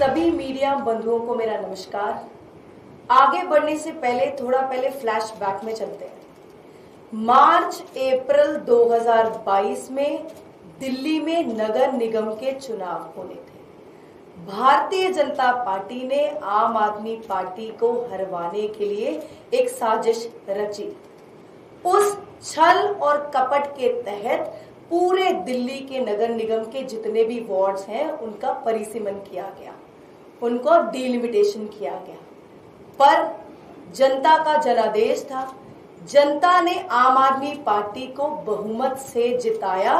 सभी मीडिया बंधुओं को मेरा नमस्कार। आगे बढ़ने से पहले फ्लैशबैक में चलते हैं। मार्च अप्रैल 2022 में दिल्ली में नगर निगम के चुनाव होने थे। भारतीय जनता पार्टी ने आम आदमी पार्टी को हरवाने के लिए एक साजिश रची। उस छल और कपट के तहत पूरे दिल्ली के नगर निगम के जितने भी वार्ड्स हैं उनका परिसीमन किया गया, उनको डिलिमिटेशन किया गया। पर जनता का जनादेश था, जनता ने आम आदमी पार्टी को बहुमत से जिताया।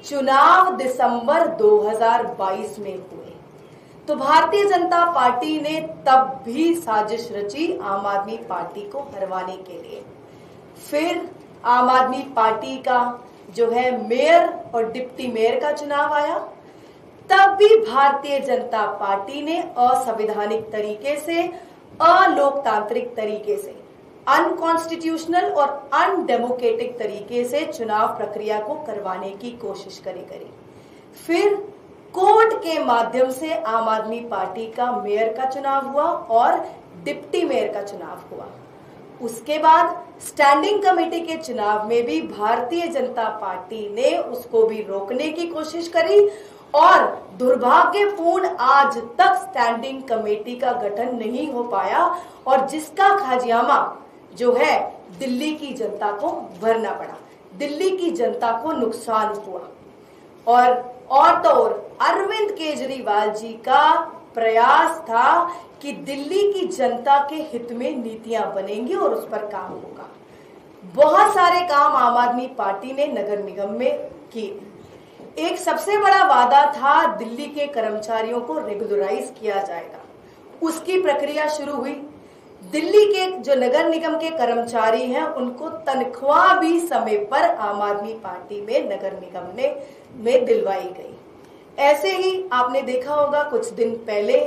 चुनाव दिसंबर 2022 में हुए तो भारतीय जनता पार्टी ने तब भी साजिश रची आम आदमी पार्टी को हरवाने के लिए। फिर आम आदमी पार्टी का जो है मेयर और डिप्टी मेयर का चुनाव आया, तब भी भारतीय जनता पार्टी ने असंवैधानिक तरीके से, अलोकतांत्रिक तरीके से, अनकॉन्स्टिट्यूशनल और अनडेमोक्रेटिक तरीके से चुनाव प्रक्रिया को करवाने की कोशिश करी। फिर कोर्ट के माध्यम से आम आदमी पार्टी का मेयर का चुनाव हुआ और डिप्टी मेयर का चुनाव हुआ। उसके बाद स्टैंडिंग कमेटी के चुनाव में भी भारतीय जनता पार्टी ने उसको भी रोकने की कोशिश करी और दुर्भाग्यपूर्ण आज तक स्टैंडिंग कमेटी का गठन नहीं हो पाया और जिसका खाजियामा जो है दिल्ली की जनता को भरना पड़ा, दिल्ली की जनता को नुकसान हुआ। और तो और अरविंद केजरीवाल जी का प्रयास था कि दिल्ली की जनता के हित में नीतियां बनेंगी और उस पर काम होगा। बहुत सारे काम आम आदमी पार्टी ने नगर निगम में किए। एक सबसे बड़ा वादा था दिल्ली के कर्मचारियों को रेगुलराइज किया जाएगा। उसकी प्रक्रिया शुरू हुई। दिल्ली के जो नगर निगम के कर्मचारी हैं उनको तनख्वाह भी समय पर आम आदमी पार्टी में नगर निगम में दिलवाई गई। ऐसे ही आपने देखा होगा कुछ दिन पहले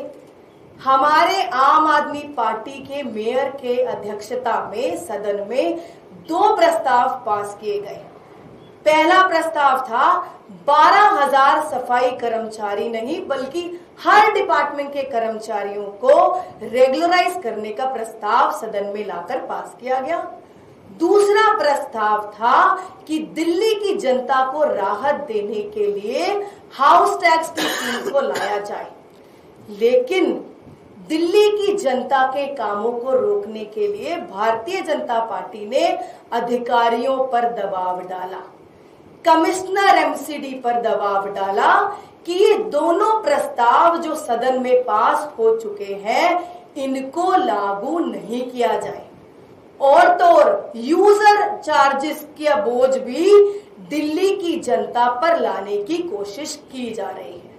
हमारे आम आदमी पार्टी के मेयर के अध्यक्षता में सदन में 2 प्रस्ताव पास किए गए। पहला प्रस्ताव था 12,000 सफाई कर्मचारी नहीं बल्कि हर डिपार्टमेंट के कर्मचारियों को रेगुलराइज करने का प्रस्ताव सदन में लाकर पास किया गया। दूसरा प्रस्ताव था कि दिल्ली की जनता को राहत देने के लिए हाउस टैक्स की फीस को लाया जाए, लेकिन दिल्ली की जनता के कामों को रोकने के लिए भारतीय जनता पार्टी ने अधिकारियों पर दबाव डाला, कमिश्नर एमसीडी पर दबाव डाला कि ये दोनों प्रस्ताव जो सदन में पास हो चुके हैं इनको लागू नहीं किया जाए। और तो और यूजर चार्जेस का बोझ भी दिल्ली की जनता पर लाने की कोशिश की जा रही है।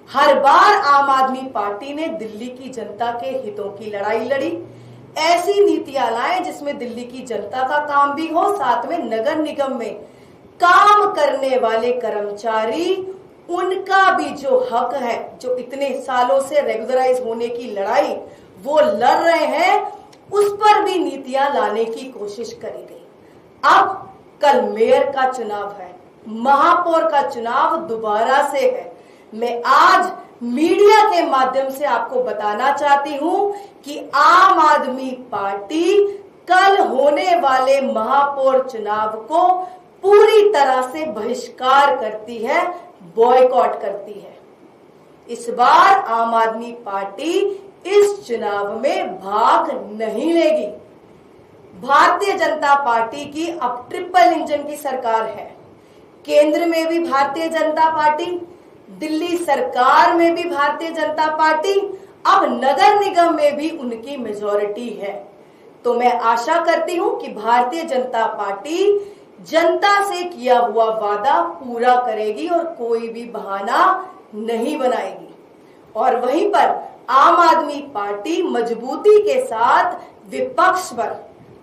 हर बार आम आदमी पार्टी ने दिल्ली की जनता के हितों की लड़ाई लड़ी। ऐसी नीतियां लाए जिसमें दिल्ली की जनता का काम भी हो, साथ में नगर निगम में काम करने वाले कर्मचारी उनका भी जो हक है, जो इतने सालों से रेगुलराइज होने की लड़ाई वो लड़ रहे हैं, उस पर भी नीतियां लाने की कोशिश करी गई। अब कल मेयर का चुनाव है, महापौर का चुनाव दोबारा से है। मैं आज मीडिया के माध्यम से आपको बताना चाहती हूं कि आम आदमी पार्टी कल होने वाले महापौर चुनाव को पूरी तरह से बहिष्कार करती है, बॉयकॉट करती है। इस बार आम आदमी पार्टी इस चुनाव में भाग नहीं लेगी। भारतीय जनता पार्टी की अब ट्रिपल इंजन की सरकार है। केंद्र में भी भारतीय जनता पार्टी, दिल्ली सरकार में भी भारतीय जनता पार्टी, अब नगर निगम में भी उनकी मेजॉरिटी है। तो मैं आशा करती हूं कि भारतीय जनता पार्टी जनता से किया हुआ वादा पूरा करेगी और कोई भी बहाना नहीं बनाएगी। और वहीं पर आम आदमी पार्टी मजबूती के साथ विपक्ष पर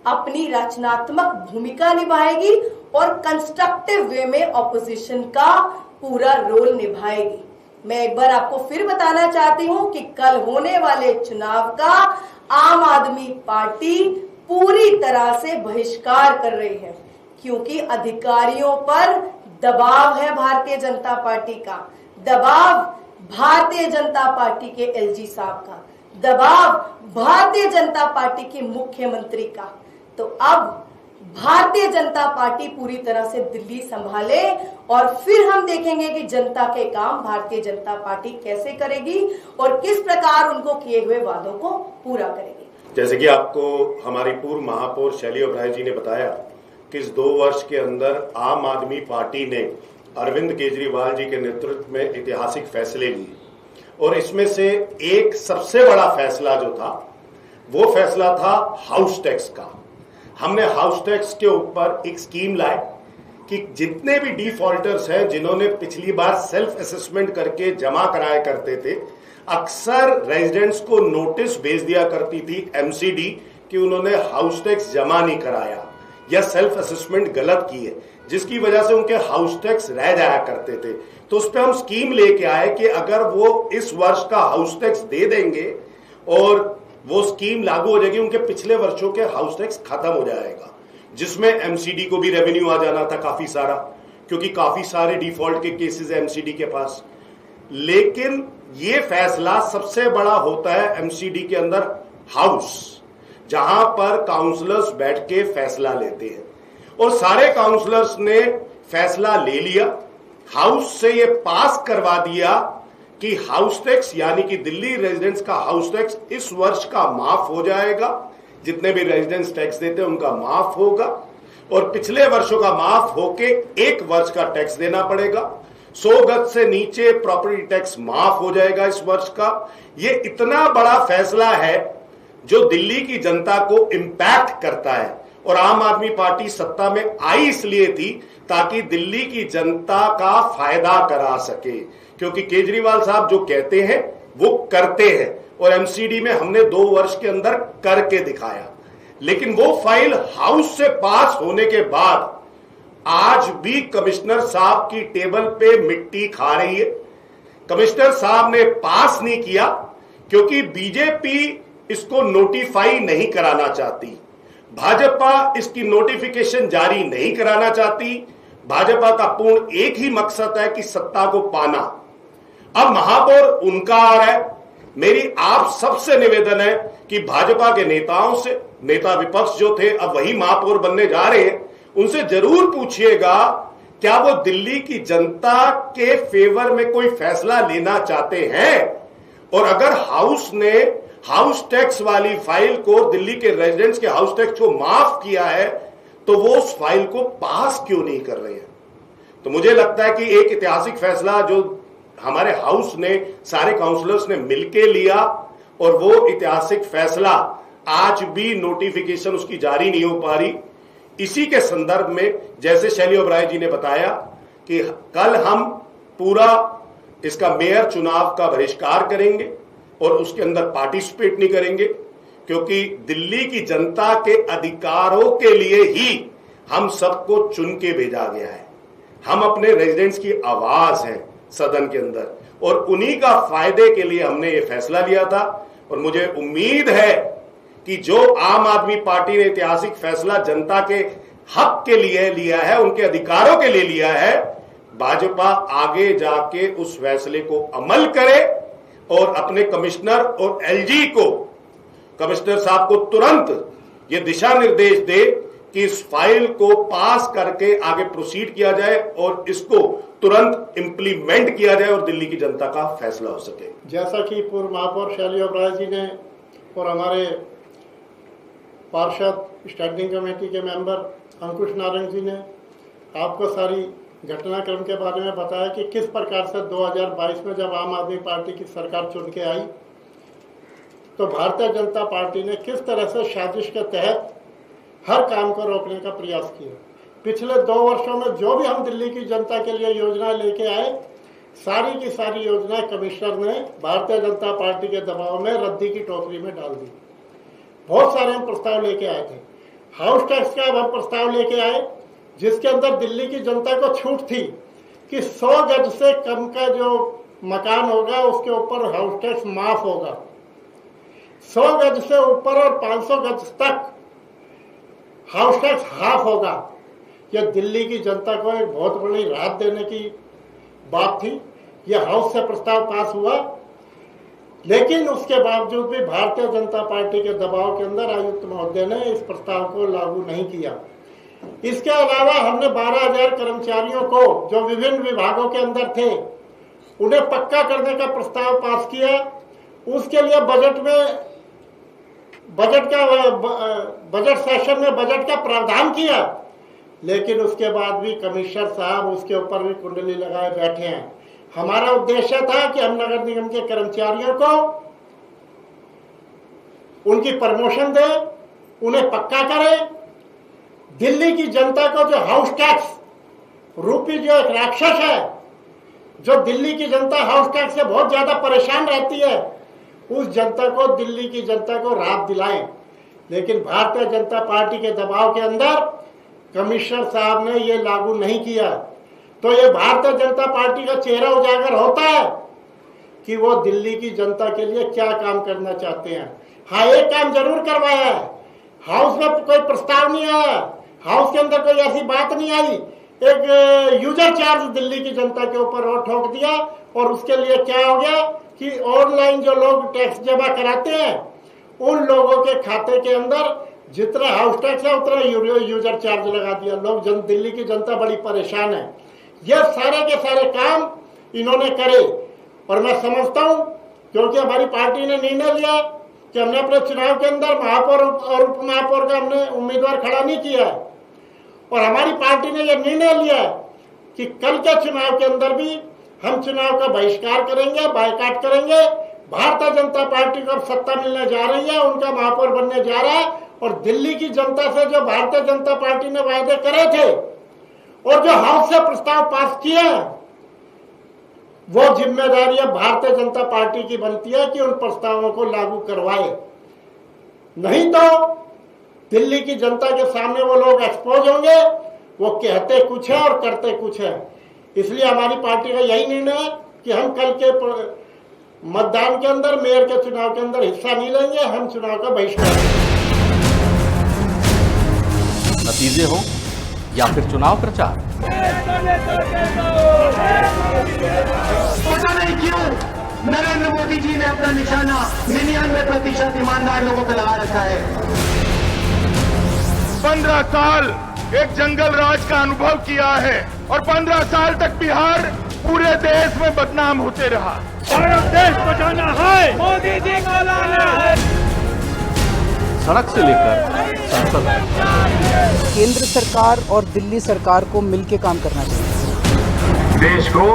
अपनी रचनात्मक भूमिका निभाएगी और कंस्ट्रक्टिव वे में ऑपोजिशन का पूरा रोल निभाएगी। मैं एक बार आपको फिर बताना चाहती हूं कि कल होने वाले चुनाव का आम आदमी पार्टी पूरी तरह से बहिष्कार कर रही है, क्योंकि अधिकारियों पर दबाव है भारतीय जनता पार्टी का। दबाव भारतीय जनता पार्टी के एलजी साहब का, दबाव भारतीय जनता पार्टी के मुख्यमंत्री का। तो अब भारतीय जनता पार्टी पूरी तरह से दिल्ली संभाले और फिर हम देखेंगे कि जनता के काम भारतीय जनता पार्टी कैसे करेगी और किस प्रकार उनको किए हुए वादों को पूरा करेगी। जैसे कि आपको हमारी पूर्व महापौर शैली ओबराय जी ने बताया कि इस 2 वर्ष के अंदर आम आदमी पार्टी ने अरविंद केजरीवाल जी के नेतृत्व में ऐतिहासिक फैसले लिए और इसमें से एक सबसे बड़ा फैसला जो था वो फैसला था हाउस टैक्स का। हमने हाउस टैक्स के ऊपर एक स्कीम लाई कि जितने भी डिफॉल्टर्स हैं जिन्होंने पिछली बार सेल्फ असेसमेंट करके जमा कराया करते थे, अक्सर रेजिडेंट्स को नोटिस भेज दिया करती थी एमसीडी कि उन्होंने हाउस टैक्स जमा नहीं कराया या सेल्फ असेसमेंट गलत की है, जिसकी वजह से उनके हाउस टैक्स रह जाया करते थे। तो उस पर हम स्कीम लेके आए कि अगर वो इस वर्ष का हाउस टैक्स दे देंगे और वो स्कीम लागू हो जाएगी, उनके पिछले वर्षों के हाउस टैक्स खत्म हो जाएगा, जिसमें एमसीडी को भी रेवेन्यू आ जाना था काफी सारा, क्योंकि काफी सारे डिफॉल्ट के केसेस है एमसीडी के पास। लेकिन ये फैसला सबसे बड़ा होता है एमसीडी के अंदर हाउस, जहां पर काउंसलर्स बैठ के फैसला लेते हैं और सारे काउंसलर्स ने फैसला ले लिया, हाउस से ये पास करवा दिया कि हाउस टैक्स यानी कि दिल्ली रेजिडेंट्स का हाउस टैक्स इस वर्ष का माफ हो जाएगा, जितने भी रेजिडेंट्स टैक्स देते हैं उनका माफ होगा और पिछले वर्षों का माफ होके 1 वर्ष का टैक्स देना पड़ेगा। 100 गज से नीचे प्रॉपर्टी टैक्स माफ हो जाएगा इस वर्ष का। ये इतना बड़ा फैसला है जो दिल्ली की जनता को इंपैक्ट करता है और आम आदमी पार्टी सत्ता में आई इसलिए थी ताकि दिल्ली की जनता का फायदा करा सके, क्योंकि केजरीवाल साहब जो कहते हैं वो करते हैं और एमसीडी में हमने 2 वर्ष के अंदर करके दिखाया। लेकिन वो फाइल हाउस से पास होने के बाद आज भी कमिश्नर साहब की टेबल पे मिट्टी खा रही है। कमिश्नर साहब ने पास नहीं किया क्योंकि बीजेपी इसको नोटिफाई नहीं कराना चाहती, भाजपा इसकी नोटिफिकेशन जारी नहीं कराना चाहती। भाजपा का पूर्ण एक ही मकसद है कि सत्ता को पाना। अब महापौर उनका आ रहा है। मेरी आप सबसे निवेदन है कि भाजपा के नेताओं से, नेता विपक्ष जो थे अब वही महापौर बनने जा रहे हैं, उनसे जरूर पूछिएगा क्या वो दिल्ली की जनता के फेवर में कोई फैसला लेना चाहते हैं, और अगर हाउस ने हाउस टैक्स वाली फाइल को, दिल्ली के रेजिडेंट्स के हाउस टैक्स को माफ किया है, तो वो उस फाइल को पास क्यों नहीं कर रहे हैं। तो मुझे लगता है कि एक ऐतिहासिक फैसला जो हमारे हाउस ने, सारे काउंसलर्स ने मिलके लिया और वो ऐतिहासिक फैसला आज भी नोटिफिकेशन उसकी जारी नहीं हो पा रही। इसी के संदर्भ में जैसे शैली ओबराय जी ने बताया कि कल हम पूरा इसका मेयर चुनाव का बहिष्कार करेंगे और उसके अंदर पार्टिसिपेट नहीं करेंगे, क्योंकि दिल्ली की जनता के अधिकारों के लिए ही हम सबको चुन के भेजा गया है। हम अपने रेजिडेंट्स की आवाज हैं सदन के अंदर और उन्हीं का फायदे के लिए हमने ये फैसला लिया था। और मुझे उम्मीद है कि जो आम आदमी पार्टी ने ऐतिहासिक फैसला जनता के हक के लिए लिया है, उनके अधिकारों के लिए लिया है, भाजपा आगे जाके उस फैसले को अमल करे और अपने कमिश्नर और एलजी को, कमिश्नर साहब को तुरंत ये दिशा निर्देश दे कि इस फाइल को पास करके आगे प्रोसीड किया जाए और इसको तुरंत इंप्लीमेंट किया जाए और दिल्ली की जनता का फैसला हो सके। जैसा कि पूर्व महापौर शैली ओबराय जी ने और हमारे पार्षद स्टैंडिंग कमेटी के मेंबर अंकुश नारंग जी ने आपको सारी घटनाक्रम के बारे में बताया कि किस प्रकार से 2022 में जब आम आदमी पार्टी की सरकार चुन के आई तो भारतीय जनता पार्टी ने किस तरह से साजिश के तहत हर काम को रोकने का प्रयास किया। पिछले 2 वर्षों में जो भी हम दिल्ली की जनता के लिए योजनाएं लेके आए, सारी की सारी योजनाएं कमिश्नर ने भारतीय जनता पार्टी के दबाव में रद्दी की टोकरी में डाल दी। बहुत सारे हम प्रस्ताव लेके आए थे। हाउस टैक्स का अब हम प्रस्ताव लेके आए जिसके अंदर दिल्ली की जनता को छूट थी कि 100 गज से कम का जो मकान होगा उसके ऊपर हाउस टैक्स माफ होगा। 100 गज से ऊपर और 500 गज तक हाउस टैक्स हाफ होगा। यह दिल्ली की जनता को एक बहुत बड़ी राहत देने की बात थी, यह हाउस से प्रस्ताव पास हुआ, लेकिन उसके बावजूद भी भारतीय जनता पार्टी के दबाव के अंदर आयुक्त महोदय ने इस प्रस्ताव को लागू नहीं किया। इसके अलावा हमने 12,000 कर्मचारियों को जो विभिन्न विभागों के अंदर थे उन्हें पक्का करने का प्रस्ताव पास किया। उसके लिए बजट सेशन में बजट का प्रावधान किया, लेकिन उसके बाद भी कमिश्नर साहब उसके ऊपर भी कुंडली लगाए बैठे हैं। हमारा उद्देश्य था कि हम नगर निगम के कर्मचारियों को उनकी प्रमोशन दें, उन्हें पक्का करें। दिल्ली की जनता को जो हाउस टैक्स रूपी जो एक राक्षस है, जो दिल्ली की जनता हाउस टैक्स से बहुत ज्यादा परेशान रहती है, उस जनता को, दिल्ली की जनता को राहत दिलाएं। लेकिन भारतीय जनता पार्टी के दबाव के अंदर कमिश्नर साहब ने ये लागू नहीं किया। तो ये भारतीय जनता पार्टी का चेहरा उजागर होता है कि वो दिल्ली की जनता के लिए क्या काम करना चाहते हैं। हाँ, एक काम जरूर करवाया है, हाउस में कोई प्रस्ताव नहीं आया, हाउस के अंदर कोई ऐसी बात नहीं आई, एक यूजर चार्ज दिल्ली की जनता के ऊपर और ठोक दिया। और उसके लिए क्या हो गया कि ऑनलाइन जो लोग टैक्स जमा कराते हैं उन लोगों के खाते के अंदर जितना हाउस टैक्स है उतना यूजर चार्ज लगा दिया। दिल्ली की जनता बड़ी परेशान है। यह सारे के सारे काम इन्होंने करे और मैं समझता हूं, क्योंकि हमारी पार्टी ने निर्णय लिया कि हमने अपने चुनाव के अंदर महापौर और उप महापौर का हमने उम्मीदवार खड़ा नहीं किया है, और हमारी पार्टी ने यह निर्णय लिया कि कल के चुनाव के अंदर भी हम चुनाव का बहिष्कार करेंगे, बायकॉट करेंगे। भारतीय जनता पार्टी को अब सत्ता मिलने जा रही है, उनका महापौर बनने जा रहा है, और दिल्ली की जनता से जो भारतीय जनता पार्टी ने वायदे करे थे और जो हाउस से प्रस्ताव पास किए, वो जिम्मेदारी अब भारतीय जनता पार्टी की बनती है कि उन प्रस्तावों को लागू करवाए। नहीं तो दिल्ली की जनता के सामने वो लोग एक्सपोज होंगे, वो कहते कुछ है और करते कुछ है। इसलिए हमारी पार्टी का यही निर्णय है कि हम कल के मतदान के अंदर, मेयर के चुनाव के अंदर हिस्सा नहीं लेंगे, हम चुनाव का बहिष्कार करेंगे। नतीजे हो या फिर चुनाव प्रचार, पता नहीं क्यों नरेंद्र मोदी जी ने अपना निशाना 99% ईमानदार लोगों पर लगा रखा है। 15 साल एक जंगल राज का अनुभव किया है और 15 साल तक बिहार पूरे देश में बदनाम होते रहा। भारत देश बचाना है, मोदी जी को लाना है। सड़क से लेकर संसद तक केंद्र सरकार और दिल्ली सरकार को मिलकर काम करना चाहिए। देश को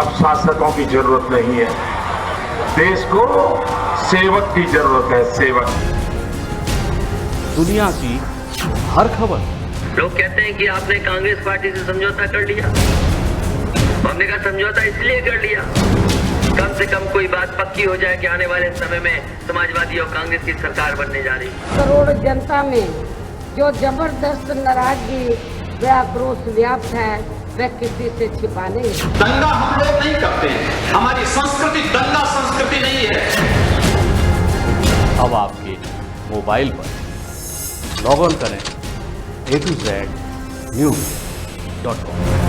अब शासकों की जरूरत नहीं है, देश को सेवक की जरूरत है, सेवक। दुनिया की हर खबर। लोग कहते हैं कि आपने कांग्रेस पार्टी से समझौता कर लिया। हमने कहा समझौता इसलिए कर लिया कम से कम कोई बात पक्की हो जाए कि आने वाले समय में समाजवादी और कांग्रेस की सरकार बनने जा रही है। करोड़ जनता में जो जबरदस्त नाराजगी व आक्रोश व्याप्त है, वह किसी से छिपा नहीं। दंगा हम लोग नहीं करते हैं, हमारी संस्कृति दंगा संस्कृति नहीं है। अब आपके मोबाइल पर लॉग ऑन करें A to Z News.com।